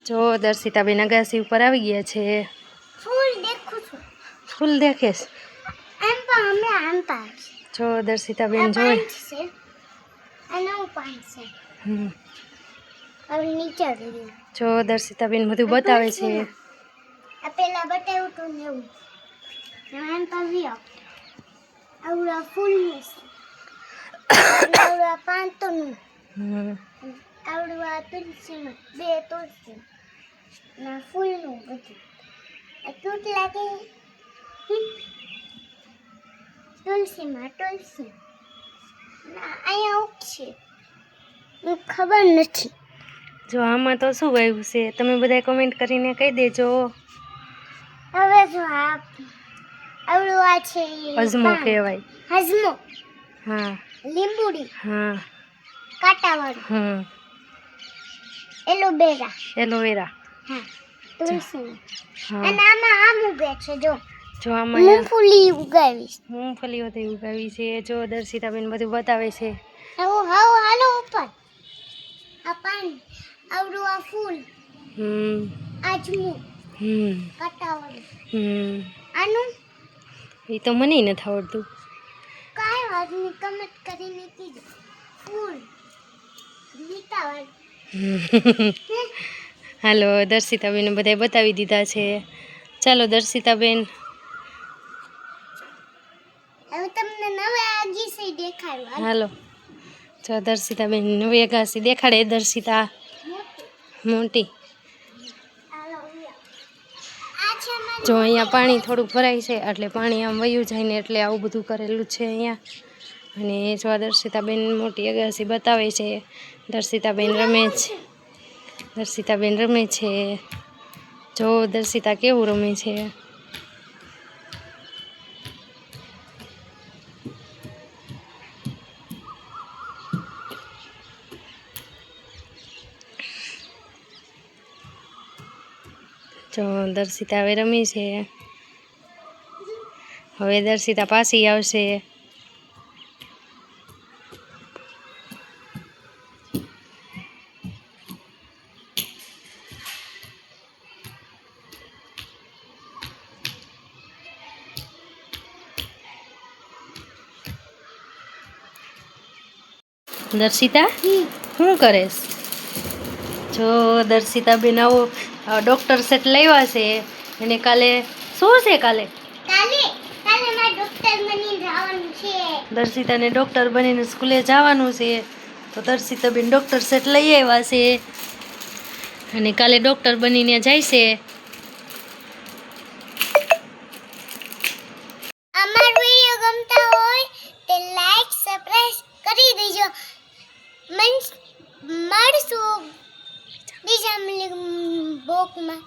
જો દર્શિતાબેન અગાસી ઉપર આવી ગયા છે. ફૂલ દેખું છું. ફૂલ દેખેશ? એમ પણ હમણાં આમ પાસ. જો દર્શિતાબેન જોઈ. અને હું પાંચ છે. હવે નીચે ગઈ. જો દર્શિતાબેન બધું બતાવે છે. આ પેલા બતાવ્યું તો ને એવું. એમ પાવ્યો. આવડા ફૂલ નું છે. આવડા પાંચ તો નું. આવડવા તુલસીમાં બે તુલસી ના ફૂલનું બધું ક્યુટ લાગે. તુલસીમાં તુલસી ના અહીંયા ઉગશે ખબર નથી. જો આમાં તો શું વાવ્યું છે તમે બધા કમેન્ટ કરીને કહી દેજો. હવે જો આવડું આ છે હજમો કહેવાય. હજમો. હા. લીંબુડી. હા. કાંટાવાળું. એલોવેરા. એલોવેરા. હા. તુલસી. હા. અને આમાં આમ ઉગે છે જો. જો આમાં મૂંગફળી ઉગાવી. મૂંગફળી હોતી ઉગાવી છે. જો દર્શિતાબેન બધું બતાવે છે. હાલો ઉપર. આ પાણી આવડું આ ફૂલ. આજમું. કાંટાવાળું. આનું એ તો મને નથી આવડતું. કાંઈ વાત નહીં કમેન્ટ કરીને કીધું. ફૂલ લીટાવાળું. હાલો દર્શિતાબેન બધાય બતાવી દીધા છે. ચાલો દર્શિતાબેન હવે તમને નવા અગાસી દેખાડું. હાલો જો દર્શિતાબેન નવી અગાસી દેખાડે. દર્શિતા મોટી. જો અહીંયા પાણી થોડુંક ભરાય છે એટલે પાણી આમ વયું જાય ને એટલે આવું બધું કરેલું છે અહીંયા. અને જો દર્શિતાબેન મોટી અગાસી બતાવે છે. દર્શિતાબેન રમે છે. દર્શિતાબેન રમે છે. જો દર્શિતા કેવું રમે છે. જો દર્શિતા હવે રમી છે. હવે દર્શિતા પાછી આવશે. દર્શિતા શું કરેશ? જો દર્શિતાબેન આવો ડૉક્ટર સેટ લાવ્યા છે. અને કાલે શું છે? કાલે મારે ડોક્ટર બનીને જવાનું છે. દર્શિતાને ડૉક્ટર બનીને સ્કૂલે જવાનું છે. તો દર્શિતાબેન ડૉક્ટર સેટ લઈ આવ્યા છે. અને કાલે ડૉક્ટર બનીને જાય છે. અમારો વિડિયો ગમતા હોય તો લાઈક સબસ્ક્રાઇબ કરી દેજો. મળશું બીજા બ્લોગમાં.